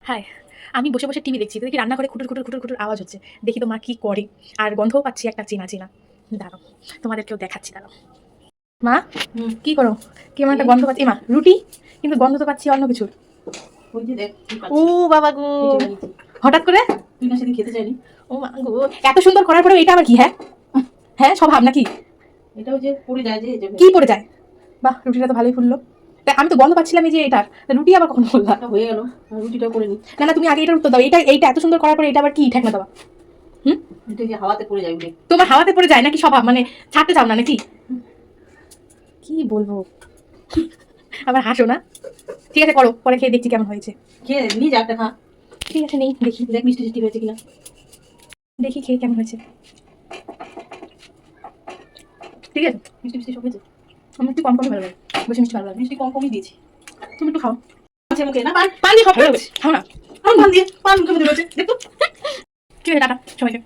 High, আমি বসে বসে টিভি দেখছি, তো দেখি রান্নাঘরে খুটুর খুটুর খুটুর খুটুর আওয়াজ হচ্ছে। দেখি তো মা কি করে, আর গন্ধও পাচ্ছি একটা চেনা চেনা। দাঁড়াও, তোমাদেরকেও দেখাচ্ছি, দাঁড়াও। মা, কি করো? কেমন একটা গন্ধ পাচ্ছি। মা, রুটি, কিন্তু গন্ধ তো পাচ্ছি অন্য কিছুর। ওই যে দেখ কি ও পাচ্ছিস। বাবা গো, পিঠে বানিয়েছি। হঠাৎ করে! তুই না সেদিন খেতে চাইনি। ও মা গো, এত সুন্দর করার পরেও এটা আবার কি? হ্যাঁ হ্যাঁ, স্বভাব নাকি? এটা ওই যে পড়ে যায় যে এই জন্য। কি পড়ে যায়? বাহ, রুটিটা তো ভালোই ফুললো। তা আমি তো গন্ধ পাচ্ছিলাম এই যে এটার, তা রুটি আবার কখন বললা? এটা হয়ে গেল, আর রুটিটাও করে নি। না না, তুমি আগে এটার উত্তর দাও। এইটা এইটা এত সুন্দর করার পরে এটা আবার কি ঠেকনা দেওয়া? হুম, এটা যে হাওয়াতে পড়ে যায় উঠে। তোমার হাওয়াতে পড়ে যায় নাকি স্বভাব, মানে ছাড়তে চাও না নাকি? কি বলবো, আবার হাসো না। ঠিক আছে, করো, পরে খেয়ে দেখছি কেমন হয়েছে। খেয়ে নিয়ে যা একটা খা। ঠিক আছে, নেই, দেখি দেখ মিষ্টি টিষ্টি হয়েছে কিনা। দেখি খেয়ে কেমন হয়েছে। ঠিক আছে, মিষ্টি মিষ্টি সব হয়েছে। আমার একটু কম কমই ভালো লাগে, বেশি মিষ্টি ভালো লাগে। মিষ্টি কম কমই দিয়েছি। তুমি একটু খাও। আছে মুখে না পান পান দিয়ে সব ভালো লাগে, খাও না। পান পান দিয়ে পান মুখে মধ্যে রয়েছে দেখো। ঠিক আছে, টাটা সবাইকে।